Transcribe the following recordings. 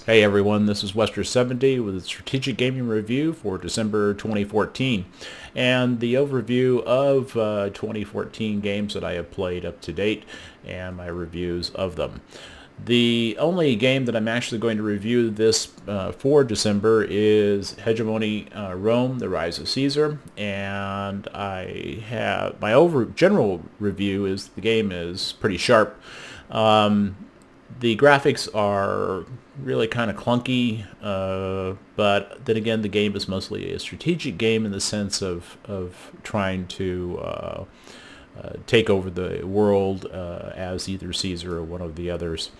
Hey everyone, this is Wester70 with a strategic gaming review for December 2014 and the overview of 2014 games that I have played up to date and my reviews of them. The only game that I'm actually going to review this for December is Hegemony Rome, The Rise of Caesar, and I have my general review is the game is pretty sharp. The graphics are really kind of clunky, but then again, the game is mostly a strategic game in the sense of trying to take over the world as either Caesar or one of the others.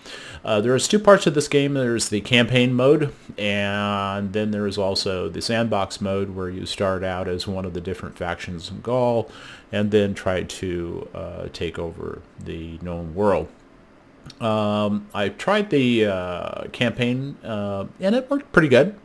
There's two parts of this game. There's the campaign mode, and then there's also the sandbox mode where you start out as one of the different factions in Gaul and then try to take over the known world. I tried the campaign and it worked pretty good.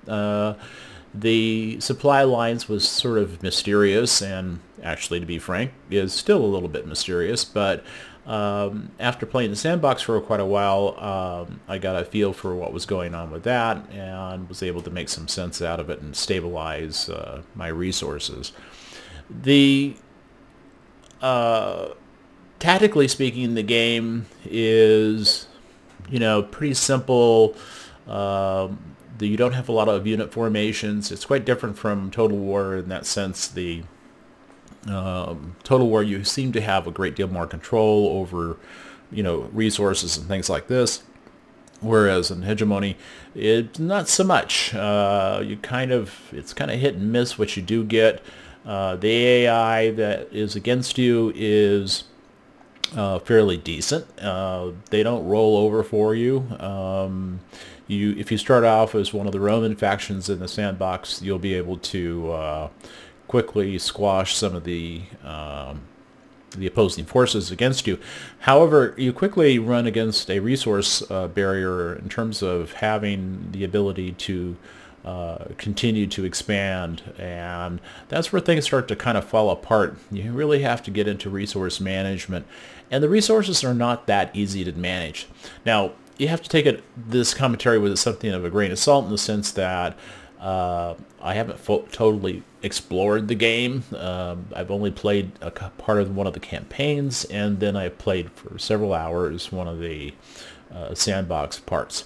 The supply lines was sort of mysterious, and actually, to be frank, is still a little bit mysterious, but after playing the sandbox for quite a while, I got a feel for what was going on with that and was able to make some sense out of it and stabilize my resources. The tactically speaking, the game is, pretty simple. You don't have a lot of unit formations. It's quite different from Total War in that sense. The Total War, you seem to have a great deal more control over, resources and things like this. Whereas in Hegemony, it's not so much. It's kind of hit and miss what you do get. The AI that is against you is fairly decent. They don't roll over for you. If you start off as one of the Roman factions in the sandbox, you'll be able to quickly squash some of the opposing forces against you. However, you quickly run against a resource barrier in terms of having the ability to continue to expand, and that's where things start to kind of fall apart. You really have to get into resource management, and the resources are not that easy to manage. Now, you have to take this commentary with something of a grain of salt in the sense that I haven't totally explored the game. I've only played a part of one of the campaigns, and then I played for several hours one of the sandbox parts.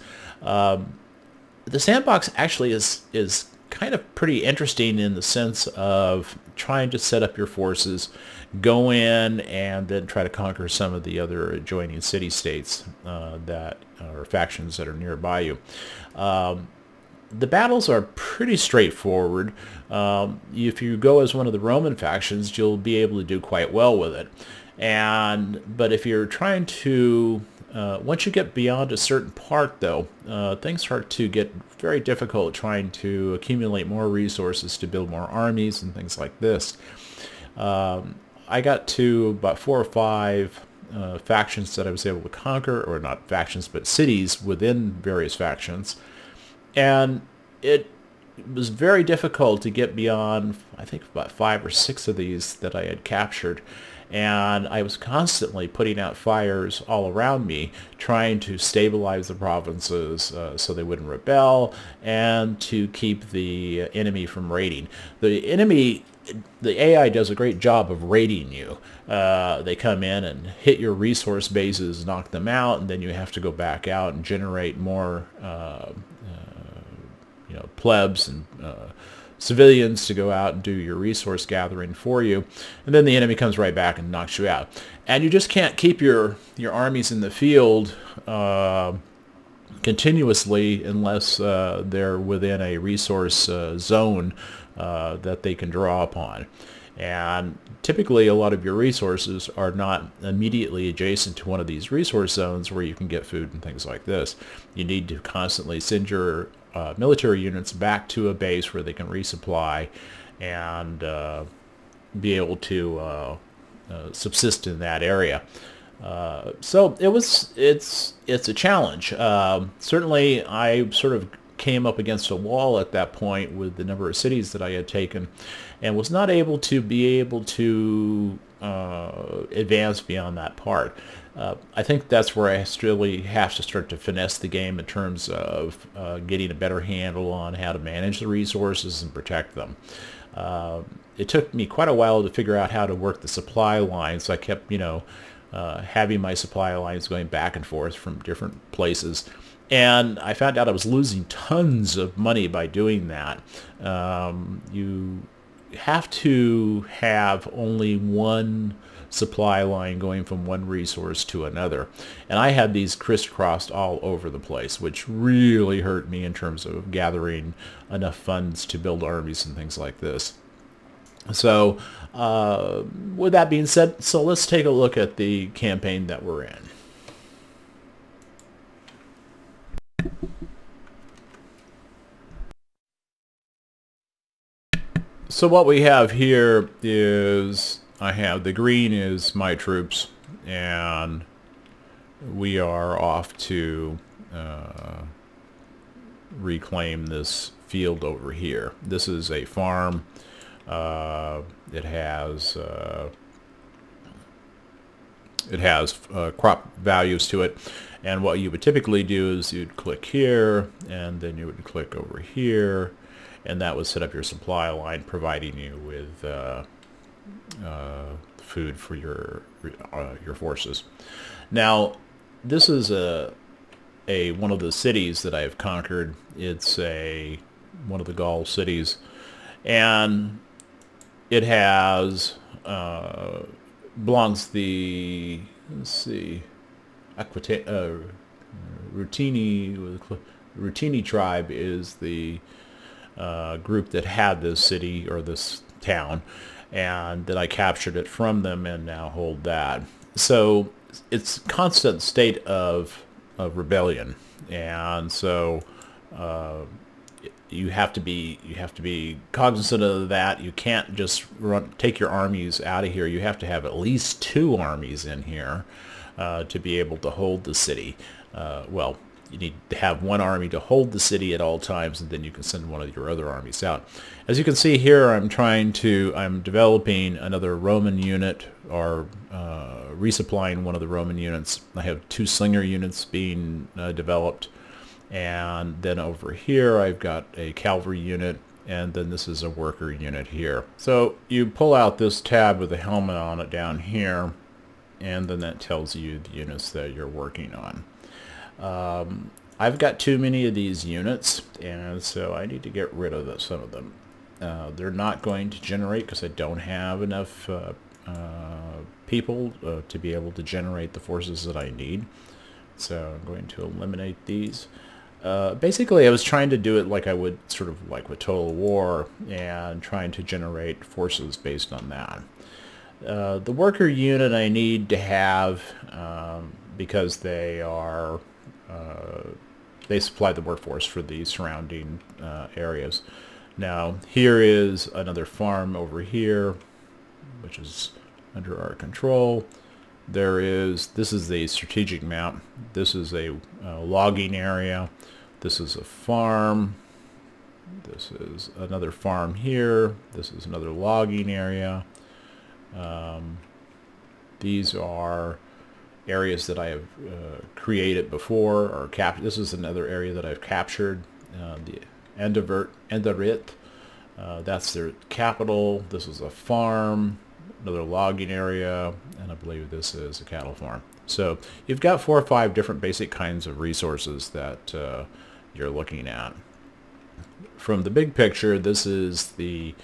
The sandbox actually is kind of pretty interesting in the sense of trying to set up your forces, go in, and then try to conquer some of the other adjoining city-states that are factions that are nearby you. The battles are pretty straightforward. If you go as one of the Roman factions, you'll be able to do quite well with it. But if you're trying to once you get beyond a certain part, though, things start to get very difficult trying to accumulate more resources to build more armies and things like this. I got to about 4 or 5 factions that I was able to conquer, or not factions, but cities within various factions. And it was very difficult to get beyond, I think, about 5 or 6 of these that I had captured. And I was constantly putting out fires all around me, trying to stabilize the provinces so they wouldn't rebel, and to keep the enemy from raiding. The AI does a great job of raiding you. They come in and hit your resource bases, knock them out, and then you have to go back out and generate more plebs and civilians to go out and do your resource gathering for you, and then the enemy comes right back and knocks you out. And you just can't keep your armies in the field continuously unless they're within a resource zone that they can draw upon. And typically a lot of your resources are not immediately adjacent to one of these resource zones where you can get food and things like this. You need to constantly send your military units back to a base where they can resupply and be able to subsist in that area. So it's a challenge. Certainly I sort of came up against a wall at that point with the number of cities that I had taken, and was not able to advance beyond that part. I think that's where I really have to start to finesse the game in terms of getting a better handle on how to manage the resources and protect them. It took me quite a while to figure out how to work the supply lines. So I kept, having my supply lines going back and forth from different places. And I found out I was losing tons of money by doing that. You have to have only one supply line going from one resource to another. And I had these crisscrossed all over the place, which really hurt me in terms of gathering enough funds to build armies and things like this. So with that being said, so let's take a look at the campaign that we're in. So what we have here is, I have the green is my troops, and we are off to reclaim this field over here. This is a farm. It has crop values to it, and what you would typically do is you'd click here, and then you would click over here, and that would set up your supply line, providing you with food for your forces. Now, this is one of the cities that I've conquered. It's one of the Gaul cities, and it has belongs the, let's see, Rutini tribe is the group that had this city or this town, and that I captured it from them and now hold that. So it's a constant state of rebellion, and so you have to be cognizant of that. You can't just take your armies out of here. You have to have at least 2 armies in here to be able to hold the city. Well, you need to have 1 army to hold the city at all times, and then you can send one of your other armies out. As you can see here, I'm developing another Roman unit, or resupplying one of the Roman units. I have 2 slinger units being developed, and then over here I've got a cavalry unit, and then this is a worker unit here. So you pull out this tab with the helmet on it down here, and then that tells you the units that you're working on. I've got too many of these units, and so I need to get rid of some of them. They're not going to generate because I don't have enough people to be able to generate the forces that I need. So I'm going to eliminate these. Basically, I was trying to do it like I would, sort of like with Total War, and trying to generate forces based on that. The worker unit I need to have because they are they supply the workforce for the surrounding areas. Now, here is another farm over here, which is under our control. This is the strategic map. This is a logging area. This is a farm. This is another farm here. This is another logging area. These are areas that I have created before, or this is another area that I've captured. The Enderit, that's their capital. This is a farm, another logging area, and I believe this is a cattle farm. So you've got 4 or 5 different basic kinds of resources that you're looking at. From the big picture, this is the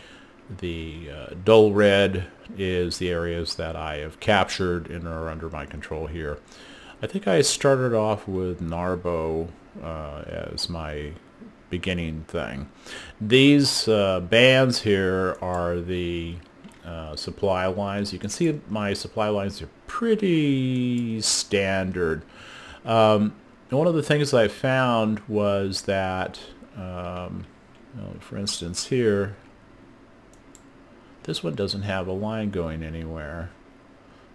dull red is the areas that I have captured and are under my control here. I think I started off with Narbo as my beginning thing. These bands here are the supply lines. You can see my supply lines are pretty standard. One of the things I found was that, for instance here, this one doesn't have a line going anywhere.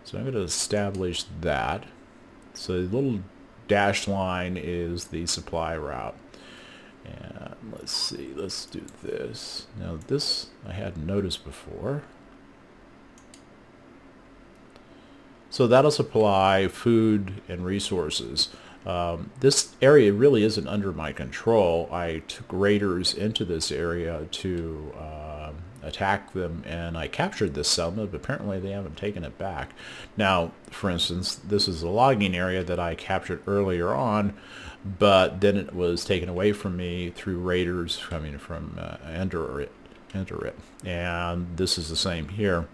So I'm going to establish that. So the little dashed line is the supply route. And let's see, let's do this. Now this I hadn't noticed before. So that'll supply food and resources. This area really isn't under my control. I took raiders into this area to attack them, and I captured this settlement, but apparently they haven't taken it back. Now, for instance, this is a logging area that I captured earlier on, but then it was taken away from me through raiders coming from enter it. And this is the same here.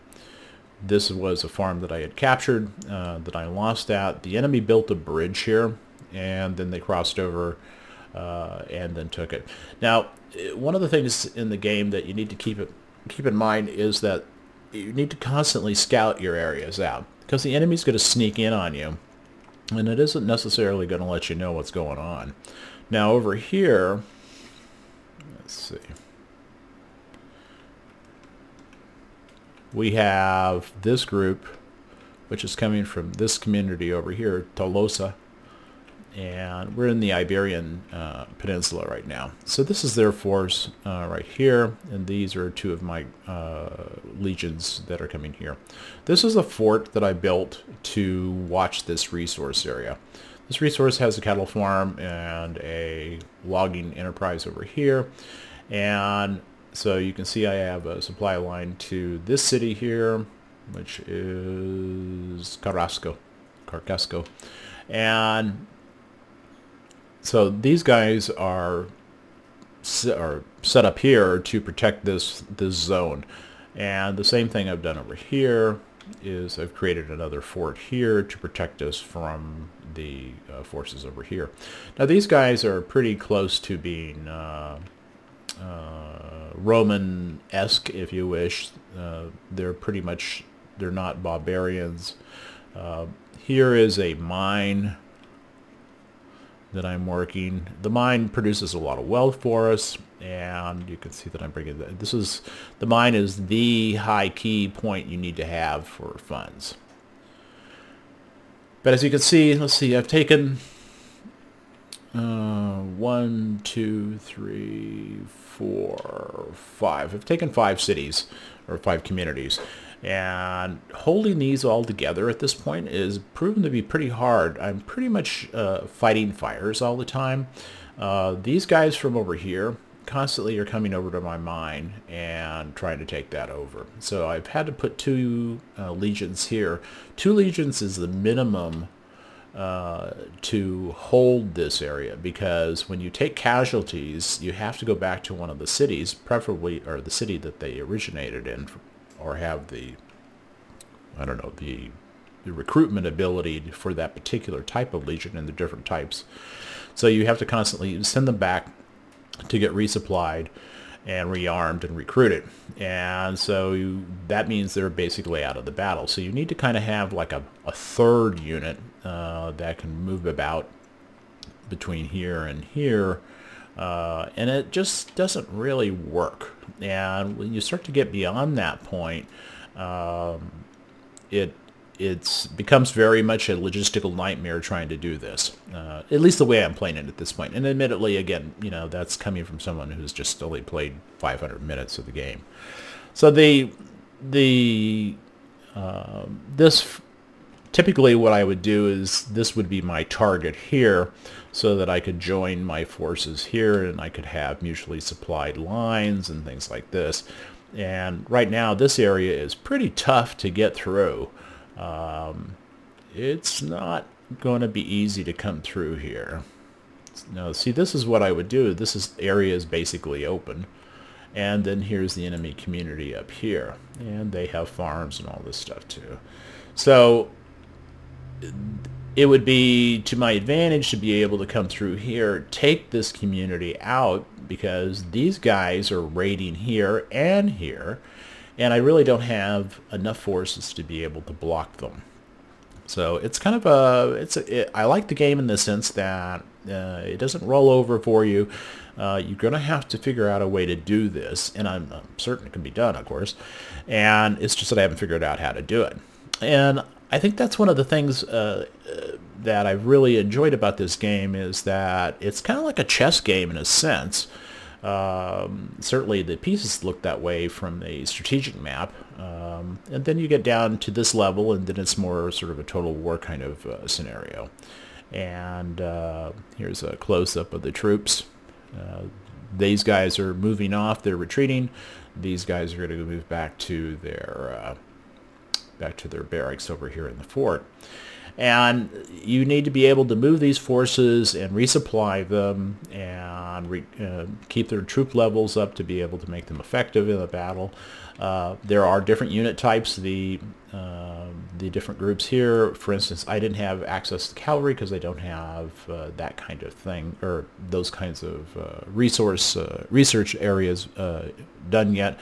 This was a farm that I had captured, that I lost at. The enemy built a bridge here, and then they crossed over and then took it. Now, one of the things in the game that you need to keep in mind is that you need to constantly scout your areas out, because the enemy's going to sneak in on you, and it isn't necessarily going to let you know what's going on. Now, over here, let's see. We have this group, which is coming from this community over here, Tolosa, and we're in the Iberian Peninsula right now. So this is their force right here, and these are two of my legions that are coming here. This is a fort that I built to watch this resource area. This resource has a cattle farm and a logging enterprise over here, and so you can see I have a supply line to this city here, which is Carrasco. And so these guys are set up here to protect this zone. And the same thing I've done over here is I've created another fort here to protect us from the forces over here. Now these guys are pretty close to being Roman-esque, if you wish. They're not barbarians. Here is a mine that I'm working. The mine produces a lot of wealth for us, and you can see that I'm bringing that. The mine is the high key point you need to have for funds. But as you can see, let's see, I've taken 1, 2, 3, 4, 5. I've taken 5 cities, or 5 communities, and holding these all together at this point is proven to be pretty hard. I'm pretty much fighting fires all the time. These guys from over here constantly are coming over to my mine and trying to take that over. So I've had to put 2 legions here. 2 legions is the minimum to hold this area, because when you take casualties, you have to go back to one of the cities, preferably, or the city that they originated in, or have the, I don't know, the recruitment ability for that particular type of legion and the different types. So you have to constantly send them back to get resupplied and rearmed and recruited. And so that means they're basically out of the battle. So you need to kind of have like a third unit that can move about between here and here. And it just doesn't really work. And when you start to get beyond that point, it becomes very much a logistical nightmare trying to do this. At least the way I'm playing it at this point. And admittedly, again, you know, that's coming from someone who's just only played 500 minutes of the game. So this typically what I would do is this would be my target here, so that I could join my forces here and I could have mutually supplied lines and things like this. And right now this area is pretty tough to get through. It's not going to be easy to come through here. Now, see, this is what I would do. This area is basically open. And then here's the enemy community up here. And they have farms and all this stuff too. So it would be to my advantage to be able to come through here, take this community out, because these guys are raiding here and here, and I really don't have enough forces to be able to block them. So it's kind of I like the game in the sense that it doesn't roll over for you. You're going to have to figure out a way to do this, and I'm certain it can be done, of course, and it's just that I haven't figured out how to do it. And I think that's one of the things that I've really enjoyed about this game, is that it's kind of like a chess game in a sense. Certainly the pieces look that way from the strategic map, And then you get down to this level, and then it's more sort of a total war kind of scenario. And here's a close-up of the troops. These guys are moving off. They're retreating. These guys are going to move back to their barracks over here in the fort. And you need to be able to move these forces and resupply them and keep their troop levels up to be able to make them effective in the battle. There are different unit types. The different groups here, for instance, I didn't have access to cavalry because I don't have that kind of thing, or those kinds of research areas done yet.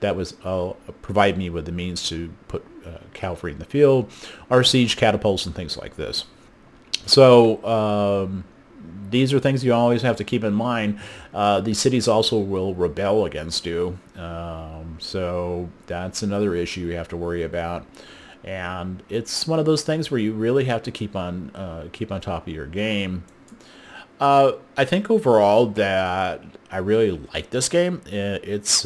That was provide me with the means to put cavalry in the field, or siege catapults and things like this. So these are things you always have to keep in mind. These cities also will rebel against you, so that's another issue you have to worry about. And it's one of those things where you really have to keep on top of your game. I think overall that I really like this game. It's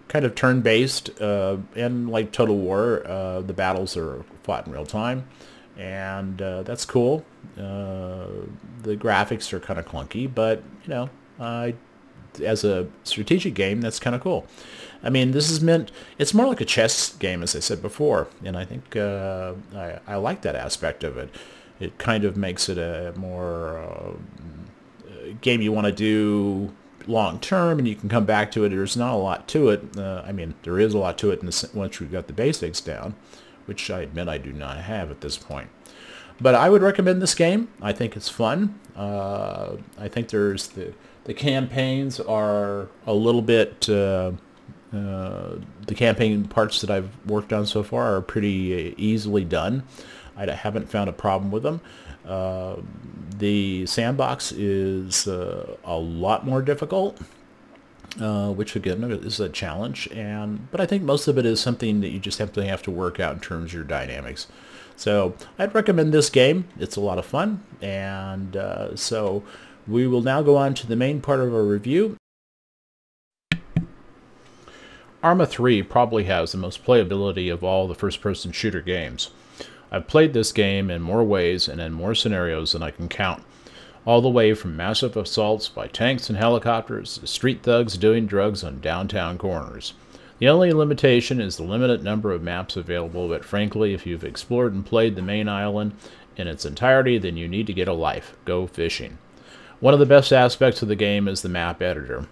kind of turn-based, and like Total War, the battles are fought in real time, and that's cool. The graphics are kind of clunky, but you know, as a strategic game, that's kind of cool. I mean, this is it's more like a chess game, as I said before, and I think I like that aspect of it. It kind of makes it a more game you want to do long term, and you can come back to it. There's not a lot to it. I mean, there is a lot to it once you've got the basics down, which I admit I do not have at this point. But I would recommend this game. I think it's fun. I think there's the campaigns are a little bit. The campaign parts that I've worked on so far are pretty easily done. I haven't found a problem with them. The sandbox is a lot more difficult, which again is a challenge. But I think most of it is something that you just have to work out in terms of your dynamics. So I'd recommend this game. It's a lot of fun. And so we will now go on to the main part of our review. Arma 3 probably has the most playability of all the first-person shooter games. I've played this game in more ways and in more scenarios than I can count, all the way from massive assaults by tanks and helicopters to street thugs doing drugs on downtown corners. The only limitation is the limited number of maps available, but frankly, if you've explored and played the main island in its entirety, then you need to get a life. Go fishing. One of the best aspects of the game is the map editor,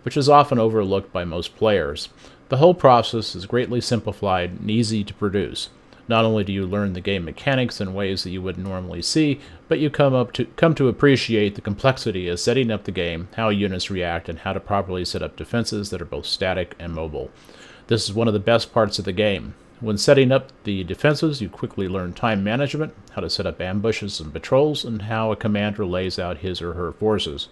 which is often overlooked by most players. The whole process is greatly simplified and easy to produce. Not only do you learn the game mechanics in ways that you wouldn't normally see, but you come to appreciate the complexity of setting up the game, how units react, and how to properly set up defenses that are both static and mobile. This is one of the best parts of the game. When setting up the defenses, you quickly learn time management, how to set up ambushes and patrols, and how a commander lays out his or her forces.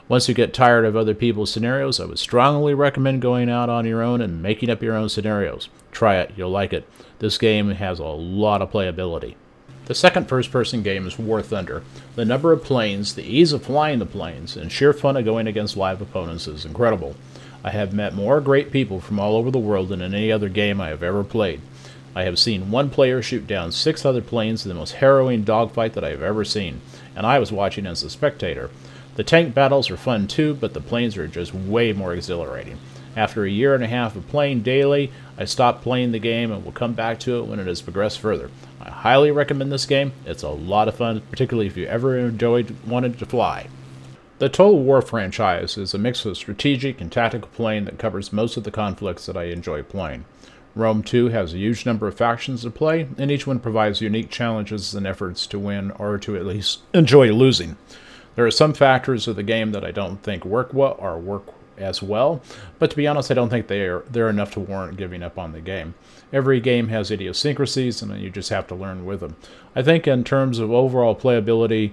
Once you get tired of other people's scenarios, I would strongly recommend going out on your own and making up your own scenarios. Try it, you'll like it. This game has a lot of playability. The second first-person game is War Thunder. The number of planes, the ease of flying the planes, and sheer fun of going against live opponents is incredible. I have met more great people from all over the world than in any other game I have ever played. I have seen one player shoot down 6 other planes in the most harrowing dogfight that I have ever seen, and I was watching as a spectator. The tank battles are fun too, but the planes are just way more exhilarating. After a year and a half of playing daily, I stopped playing the game and will come back to it when it has progressed further. I highly recommend this game. It's a lot of fun, particularly if you ever wanted to fly. The Total War franchise is a mix of strategic and tactical playing that covers most of the conflicts that I enjoy playing. Rome 2 has a huge number of factions to play, and each one provides unique challenges and efforts to win or to at least enjoy losing. There are some factors of the game that I don't think work well or work as well, but to be honest, I don't think they're enough to warrant giving up on the game. Every game has idiosyncrasies, and you just have to learn with them. I think in terms of overall playability,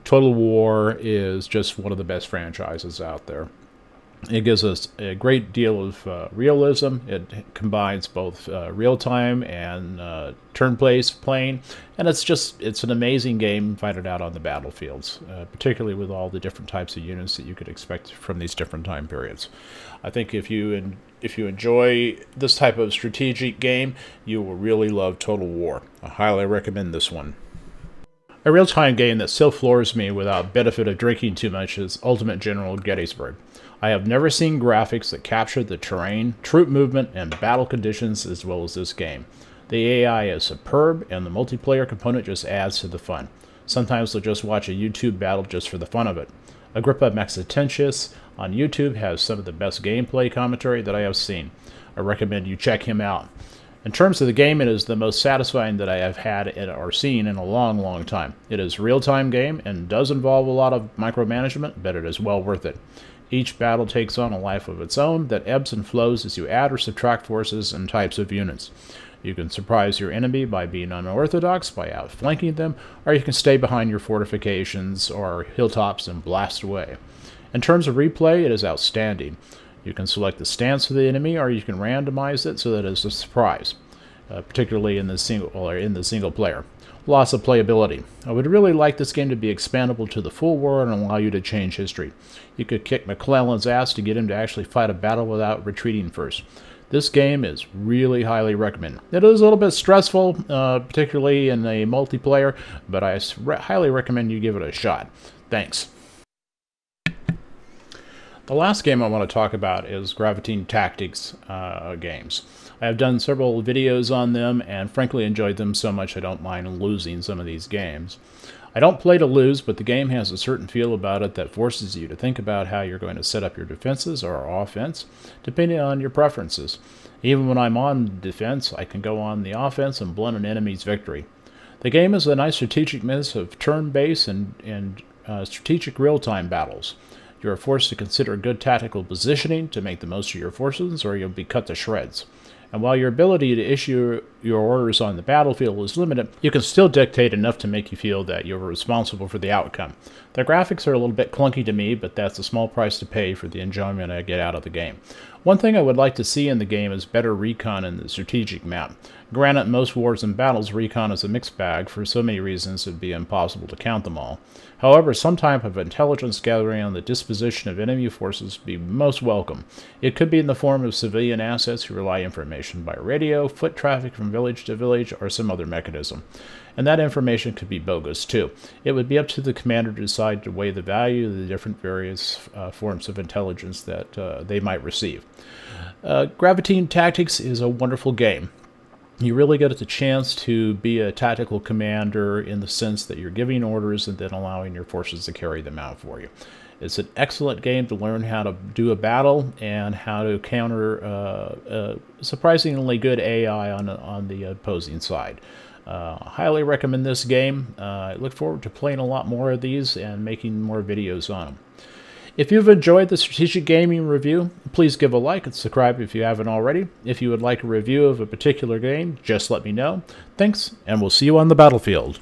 Total War is just one of the best franchises out there. It gives us a great deal of realism. It combines both real-time and turn-based playing, and it's an amazing game fighting out on the battlefields, particularly with all the different types of units that you could expect from these different time periods. I think if you enjoy this type of strategic game, you will really love Total War. I highly recommend this one. A real-time game that still floors me without benefit of drinking too much is Ultimate General Gettysburg. I have never seen graphics that capture the terrain, troop movement, and battle conditions as well as this game. The AI is superb, and the multiplayer component just adds to the fun. Sometimes I'll just watch a YouTube battle just for the fun of it. Agrippa Maxentius on YouTube has some of the best gameplay commentary that I have seen. I recommend you check him out. In terms of the game, it is the most satisfying that I have had or seen in a long time. It is a real-time game and does involve a lot of micromanagement, but it is well worth it. Each battle takes on a life of its own that ebbs and flows as you add or subtract forces and types of units. You can surprise your enemy by being unorthodox, by outflanking them, or you can stay behind your fortifications or hilltops and blast away. In terms of replay, it is outstanding. You can select the stance of the enemy, or you can randomize it so that it is a surprise, particularly in the single player. Loss of playability. I would really like this game to be expandable to the full war and allow you to change history. You could kick McClellan's ass to get him to actually fight a battle without retreating first. This game is really highly recommended. It is a little bit stressful, particularly in a multiplayer, but I highly recommend you give it a shot. Thanks. The last game I want to talk about is Gravity Tactics games. I have done several videos on them and frankly enjoyed them so much I don't mind losing some of these games. I don't play to lose, but the game has a certain feel about it that forces you to think about how you're going to set up your defenses or offense, depending on your preferences. Even when I'm on defense, I can go on the offense and blunt an enemy's victory. The game is a nice strategic mix of turn-based and strategic real-time battles. You are forced to consider good tactical positioning to make the most of your forces, or you'll be cut to shreds. And while your ability to issue your orders on the battlefield is limited, you can still dictate enough to make you feel that you're responsible for the outcome. The graphics are a little bit clunky to me, but that's a small price to pay for the enjoyment I get out of the game. One thing I would like to see in the game is better recon in the strategic map. Granted, most wars and battles, recon is a mixed bag. For so many reasons, it would be impossible to count them all. However, some type of intelligence gathering on the disposition of enemy forces would be most welcome. It could be in the form of civilian assets who rely information by radio, foot traffic from village to village, or some other mechanism. And that information could be bogus too. It would be up to the commander to decide to weigh the value of the different various forms of intelligence that they might receive. Gravity Tactics is a wonderful game. You really get the chance to be a tactical commander in the sense that you're giving orders and then allowing your forces to carry them out for you. It's an excellent game to learn how to do a battle and how to counter surprisingly good AI on the opposing side. I highly recommend this game. I look forward to playing a lot more of these and making more videos on them. If you've enjoyed the Strategic Gaming Review, please give a like and subscribe if you haven't already. If you would like a review of a particular game, just let me know. Thanks, and we'll see you on the battlefield.